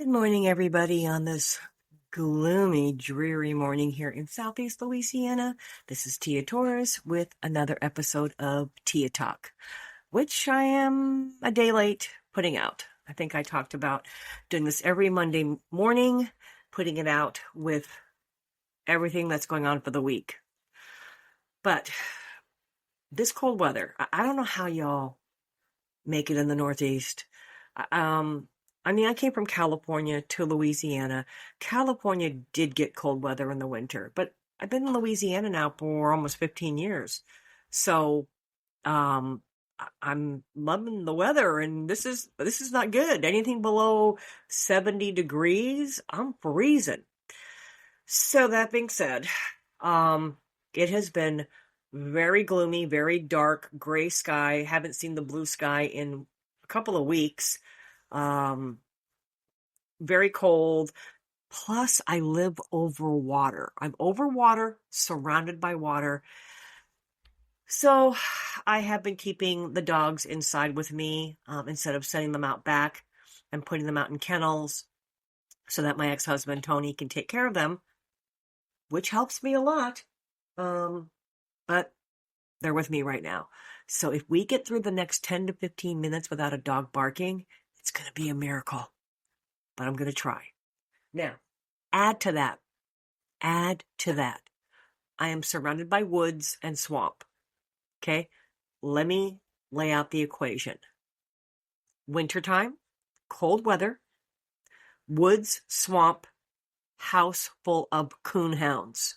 Good morning, everybody, on this gloomy, dreary morning here in Southeast Louisiana. This is Tia Torres with another episode of Tia Talk, which I am a day late putting out. I think I talked about doing this every Monday morning, putting it out with everything that's going on for the week. But this cold weather, I don't know how y'all make it in the Northeast. Um, I came from California to Louisiana. California did get cold weather in the winter, but I've been in Louisiana now for almost 15 years. So, um, I'm loving the weather, and this is not good. Anything below 70 degrees, I'm freezing. So that being said, um, it has been very gloomy, very dark, gray sky. Haven't seen the blue sky in a couple of weeks. Um, very cold. Plus, I live over water. I'm over water, surrounded by water. So I have been keeping the dogs inside with me instead of sending them out back and putting them out in kennels so that my ex-husband, Tony, can take care of them, which helps me a lot. But they're with me right now. So if we get through the next 10 to 15 minutes without a dog barking, it's going to be a miracle. But I'm going to try. Now, add to that. I am surrounded by woods and swamp. Okay? Let me lay out the equation. Wintertime, cold weather, woods, swamp, house full of coonhounds.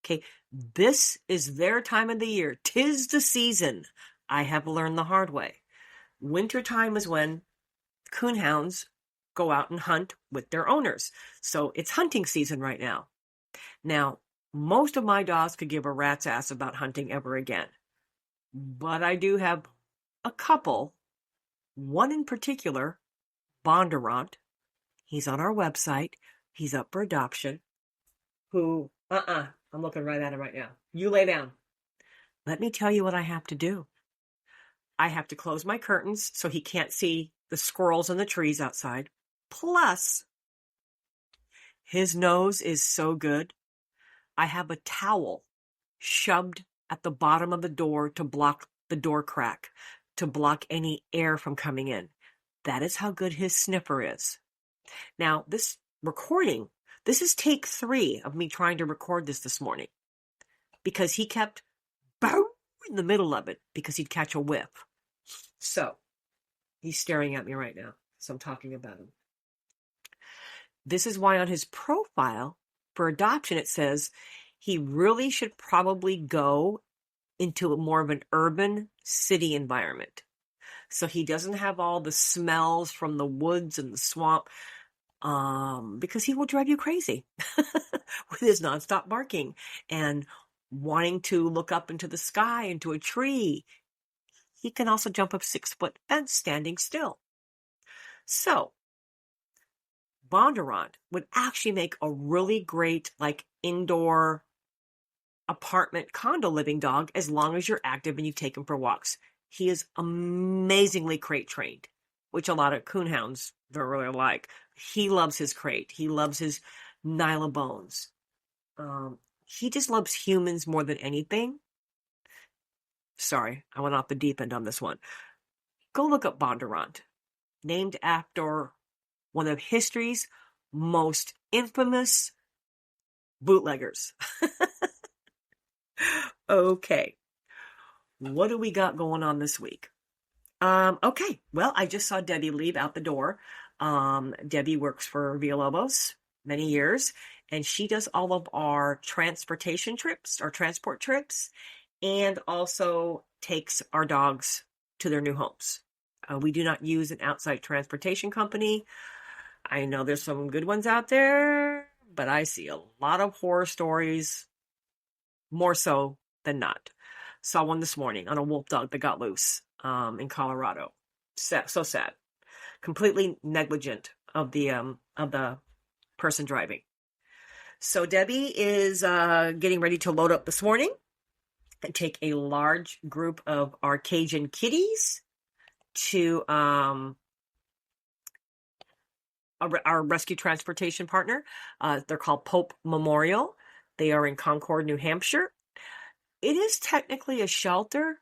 Okay, this is their time of the year. 'Tis the season. I have learned the hard way. Wintertime is when coonhounds go out and hunt with their owners. So it's hunting season right now. Now, most of my dogs could give a rat's ass about hunting ever again. But I do have a couple, one in particular, Bondurant. He's on our website. He's up for adoption. Who, I'm looking right at him right now. You lay down. Let me tell you what I have to do. I have to close my curtains so he can't see the squirrels in the trees outside. Plus, his nose is so good. I have a towel shoved at the bottom of the door to block the door crack, to block any air from coming in. That is how good his sniffer is. Now, this recording, this is take 3 of me trying to record this morning because he kept boom in the middle of it because he'd catch a whiff. So, he's staring at me right now. So I'm talking about him. This is why on his profile for adoption, it says he really should probably go into more of an urban city environment. So he doesn't have all the smells from the woods and the swamp, because he will drive you crazy with his nonstop barking and wanting to look up into the sky, into a tree. He can also jump a 6-foot fence standing still. So, Bondurant would actually make a really great, indoor apartment condo living dog as long as you're active and you take him for walks. He is amazingly crate trained, which a lot of coonhounds don't really like. He loves his crate. He loves his Nyla bones. He just loves humans more than anything. Sorry, I went off the deep end on this one. Go look up Bondurant, named after one of history's most infamous bootleggers. Okay, what do we got going on this week? Okay, well, I just saw Debbie leave out the door. Debbie works for Villalobos many years, and she does all of our transportation trips, our transport trips, and also takes our dogs to their new homes. We do not use an outside transportation company. I know there's some good ones out there, but I see a lot of horror stories, more so than not. Saw one this morning on a wolf dog that got loose in Colorado. So sad. Completely negligent of the person driving. So Debbie is getting ready to load up this morning and take a large group of our Cajun kitties to our rescue transportation partner. They're called Pope Memorial. They are in Concord, New Hampshire. It is technically a shelter,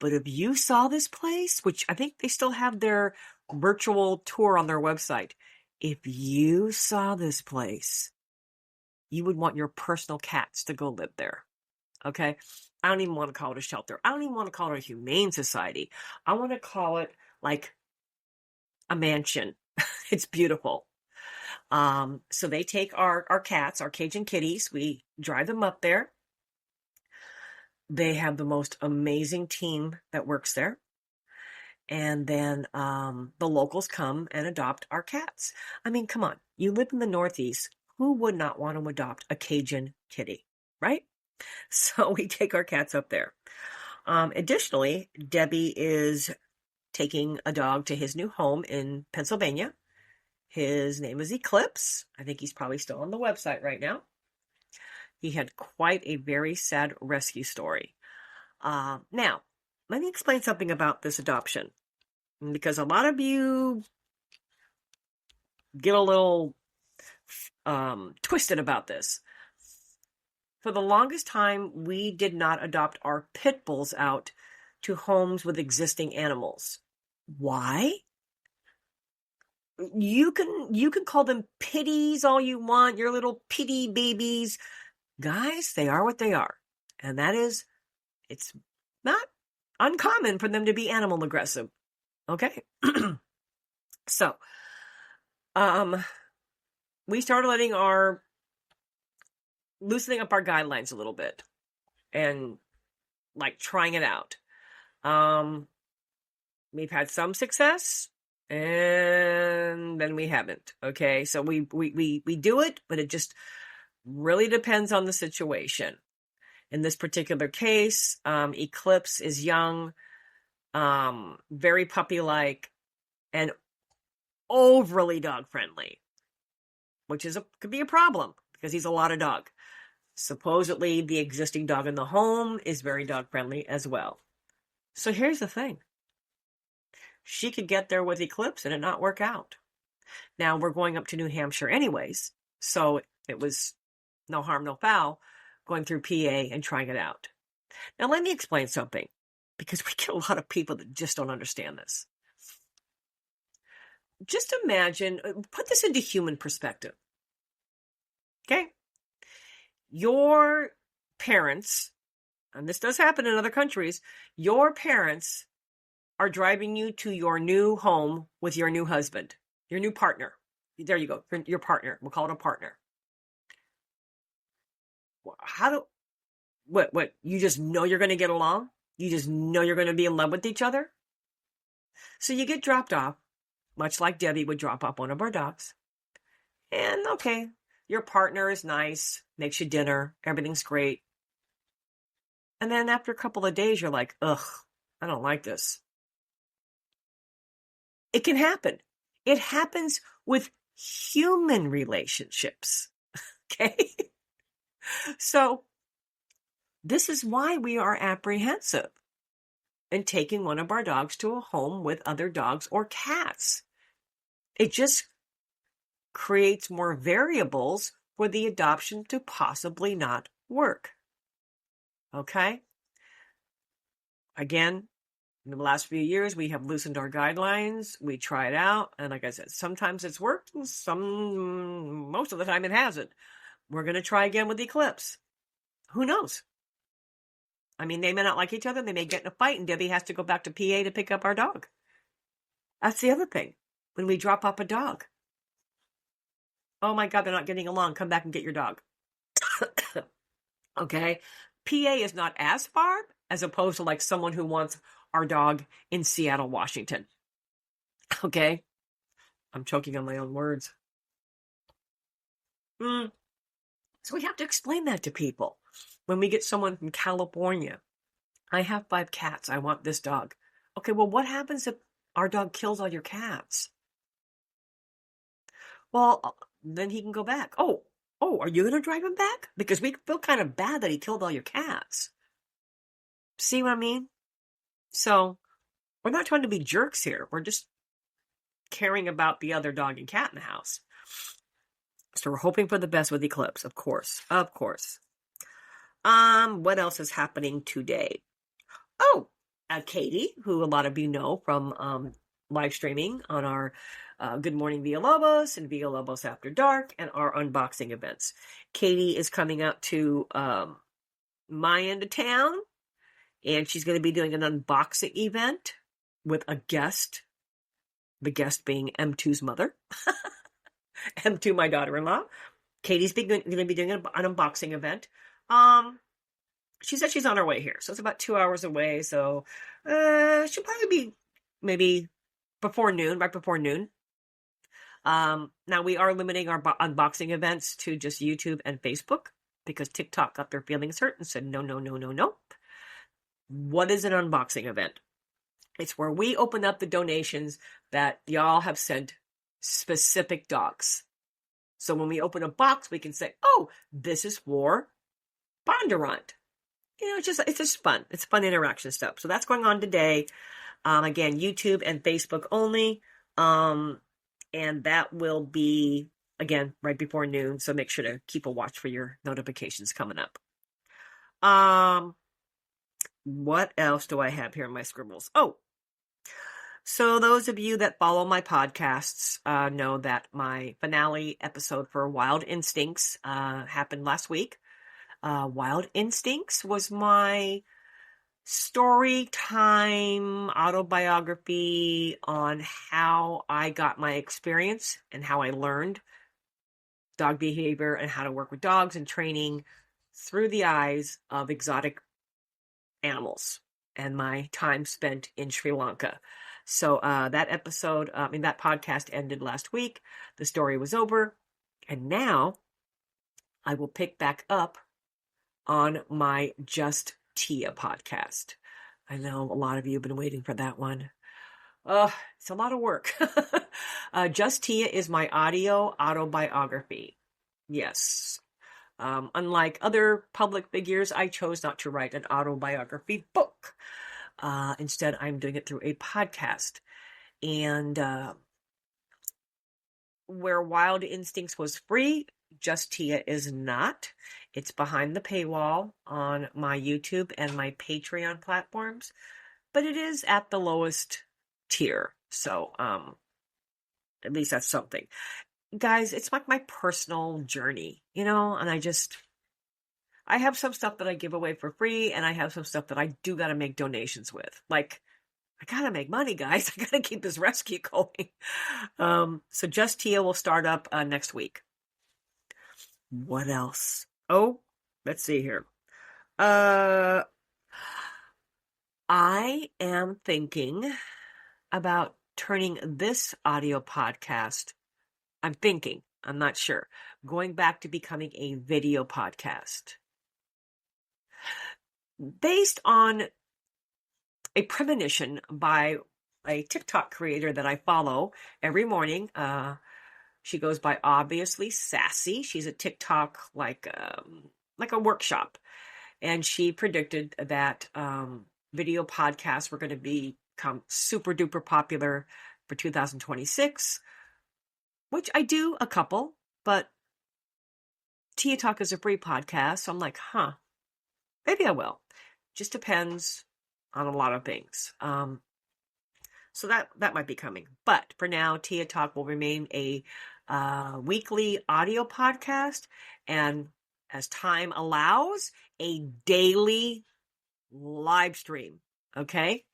but if you saw this place, which I think they still have their virtual tour on their website, if you saw this place, you would want your personal cats to go live there. Okay? I don't even want to call it a shelter. I don't even want to call it a humane society. I want to call it like a mansion. It's beautiful. So they take our cats, our Cajun kitties. We drive them up there. They have the most amazing team that works there. And then the locals come and adopt our cats. I mean, come on. You live in the Northeast. Who would not want to adopt a Cajun kitty, right? So we take our cats up there. Additionally, Debbie is taking a dog to his new home in Pennsylvania. His name is Eclipse. I think he's probably still on the website right now. He had quite a very sad rescue story. Now, let me explain something about this adoption, because a lot of you get a little twisted about this. For the longest time, we did not adopt our pit bulls out to homes with existing animals. Why? You can call them pitties all you want, your little pitty babies. Guys, they are what they are. And that is, it's not uncommon for them to be animal aggressive. Okay? So, we started loosening up our guidelines a little bit and like trying it out. We've had some success and then we haven't. Okay. So we do it, but it just really depends on the situation. In this particular case, Eclipse is young, very puppy-like, and overly dog-friendly, which could be a problem because he's a lot of dog. Supposedly, the existing dog in the home is very dog-friendly as well. So here's the thing. She could get there with Eclipse and it not work out. Now, we're going up to New Hampshire anyways, so it was no harm, no foul going through PA and trying it out. Now, let me explain something, because we get a lot of people that just don't understand this. Just imagine, put this into human perspective. Okay? Your parents, and this does happen in other countries, your parents are driving you to your new home with your new husband, your new partner. There you go, your partner. We'll call it a partner. What, you just know you're going to get along? You just know you're going to be in love with each other? So you get dropped off, much like Debbie would drop off one of our dogs. And okay, your partner is nice, makes you dinner, everything's great. And then after a couple of days, you're like, ugh, I don't like this. It can happen. It happens with human relationships. Okay? So this is why we are apprehensive in taking one of our dogs to a home with other dogs or cats. It just creates more variables for the adoption to possibly not work. Okay? Again, in the last few years, we have loosened our guidelines. We try it out. And like I said, sometimes it's worked. Most of the time it hasn't. We're going to try again with Eclipse. Who knows? I mean, they may not like each other. They may get in a fight and Debbie has to go back to PA to pick up our dog. That's the other thing. When we drop off a dog. Oh my God, they're not getting along. Come back and get your dog. Okay? PA is not as far as opposed to like someone who wants our dog in Seattle, Washington. Okay? I'm choking on my own words. So we have to explain that to people. When we get someone from California, I have 5 cats. I want this dog. Okay, well, what happens if our dog kills all your cats? Well, then he can go back. Oh, are you going to drive him back? Because we feel kind of bad that he killed all your cats. See what I mean? So we're not trying to be jerks here. We're just caring about the other dog and cat in the house. So we're hoping for the best with Eclipse, of course. Of course. What else is happening today? Oh, Katie, who a lot of you know from live streaming on our Good Morning Villalobos and Villalobos After Dark and our unboxing events. Katie is coming out to my end of town, and she's going to be doing an unboxing event with a guest, the guest being M2's mother. M2, my daughter-in-law. Katie's going to be doing an unboxing event. She said she's on her way here, so it's about 2 hours away. So she'll probably be maybe before noon, right before noon. Now we are limiting our unboxing events to just YouTube and Facebook because TikTok got their feelings hurt and said no, no, no, no, no. What is an unboxing event? It's where we open up the donations that y'all have sent specific dogs. So when we open a box, we can say, oh, this is for Bondurant. It's just fun. It's fun interaction stuff. So that's going on today. Again, YouTube and Facebook only. And that will be, again, right before noon. So make sure to keep a watch for your notifications coming up. What else do I have here in my scribbles? Oh, so those of you that follow my podcasts know that my finale episode for Wild Instincts happened last week. Wild Instincts was my story time autobiography on how I got my experience and how I learned dog behavior and how to work with dogs and training through the eyes of exotic animals and my time spent in Sri Lanka. So that episode, that podcast ended last week. The story was over. And now I will pick back up on my Just Tia podcast. I know a lot of you have been waiting for that one. It's a lot of work. Just Tia is my audio autobiography. Yes. Unlike other public figures, I chose not to write an autobiography book. Instead, I'm doing it through a podcast. And where Wild Instincts was free, Just Tia is not. It's behind the paywall on my YouTube and my Patreon platforms, but it is at the lowest tier. So, at least that's something. Guys, it's like my personal journey, and I have some stuff that I give away for free, and I have some stuff that I do got to make donations with. Like, I got to make money, guys. I got to keep this rescue going. So Just Tia will start up next week. What else? Oh, let's see here. I am thinking about turning this audio podcast. I'm not sure, going back to becoming a video podcast based on a premonition by a TikTok creator that I follow every morning. She goes by Obviously Sassy. She's a TikTok like a workshop. And she predicted that video podcasts were going to become super duper popular for 2026, which I do a couple, but Tia Talk is a free podcast. So I'm like, maybe I will. Just depends on a lot of things. So that might be coming. But for now, Tia Talk will remain a weekly audio podcast, and as time allows, a daily live stream. Okay?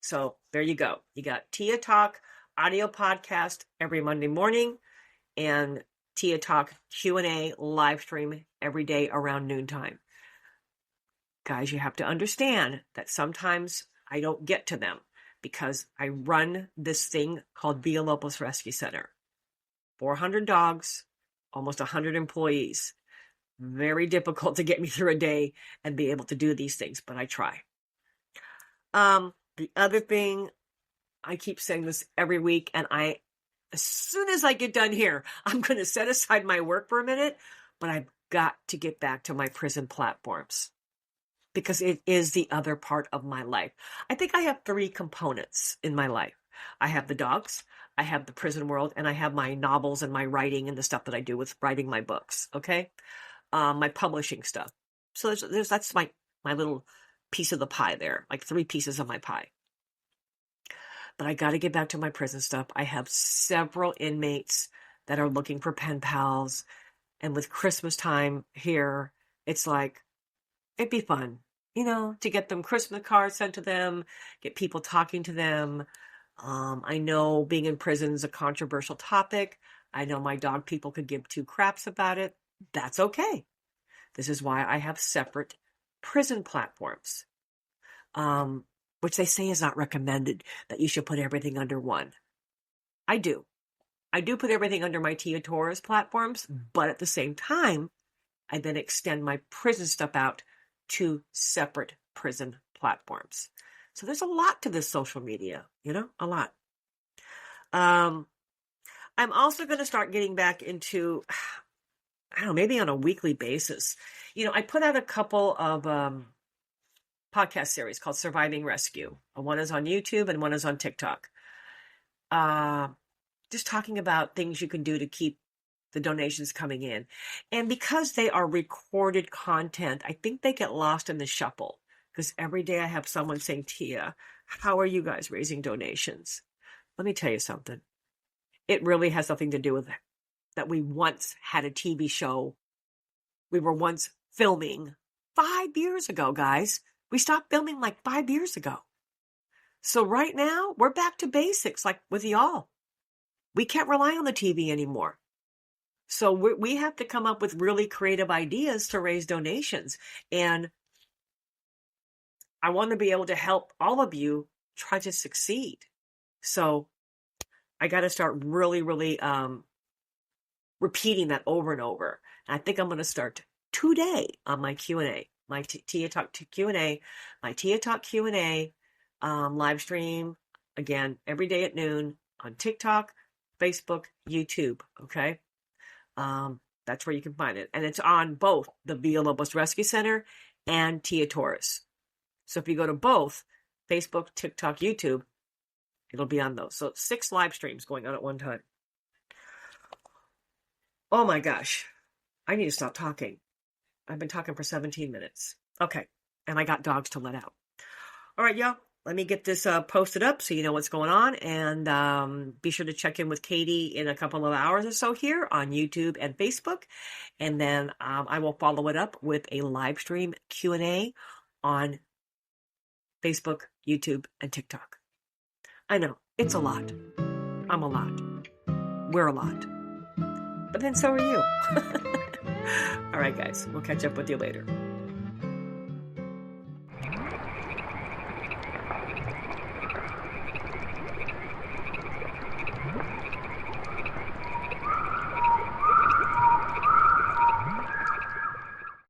So there you go. You got Tia Talk audio podcast every Monday morning and Tia Talk Q&A live stream every day around noontime. Guys, you have to understand that sometimes I don't get to them because I run this thing called Villalobos Rescue Center. 400 dogs, almost 100 employees. Very difficult to get me through a day and be able to do these things, but I try. The other thing, I keep saying this every week, and as soon as I get done here, I'm going to set aside my work for a minute, but I've got to get back to my prison platforms because it is the other part of my life. I think I have 3 components in my life. I have the dogs, I have the prison world, and I have my novels and my writing and the stuff that I do with writing my books. Okay. My publishing stuff. So that's my little piece of the pie there, like 3 pieces of my pie. But I got to get back to my prison stuff. I have several inmates that are looking for pen pals. And with Christmas time here, it's like, it'd be fun, to get them Christmas cards sent to them, get people talking to them. I know being in prison is a controversial topic. I know my dog people could give 2 craps about it. That's okay. This is why I have separate prison platforms, which they say is not recommended, that you should put everything under one. I do. I do put everything under my Tia Torres platforms, but at the same time, I then extend my prison stuff out to separate prison platforms. So there's a lot to this social media, a lot. I'm also going to start getting back into, I don't know, maybe on a weekly basis. I put out a couple of podcast series called Surviving Rescue. One is on YouTube and one is on TikTok. Just talking about things you can do to keep the donations coming in. And because they are recorded content, I think they get lost in the shuffle. Because every day I have someone saying, Tia, how are you guys raising donations? Let me tell you something. It really has something to do with that we once had a TV show. We were once filming 5 years ago, guys. We stopped filming like 5 years ago. So right now, we're back to basics, like with y'all. We can't rely on the TV anymore. So we have to come up with really creative ideas to raise donations. And I want to be able to help all of you try to succeed. So I got to start really, really repeating that over and over. And I think I'm going to start today on my Q&A, my Tia Talk Q&A, my Tia Talk Q&A live stream, again, every day at noon on TikTok, Facebook, YouTube, okay? That's where you can find it. And it's on both the Villalobos Rescue Center and Tia Torres. So if you go to both, Facebook, TikTok, YouTube, it'll be on those. So 6 live streams going on at one time. Oh my gosh. I need to stop talking. I've been talking for 17 minutes. Okay. And I got dogs to let out. All right, y'all. Let me get this posted up so you know what's going on. And be sure to check in with Katie in a couple of hours or so here on YouTube and Facebook. And then I will follow it up with a live stream Q&A on Facebook, YouTube, and TikTok. I know, it's a lot. I'm a lot. We're a lot. But then so are you. All right, guys. We'll catch up with you later.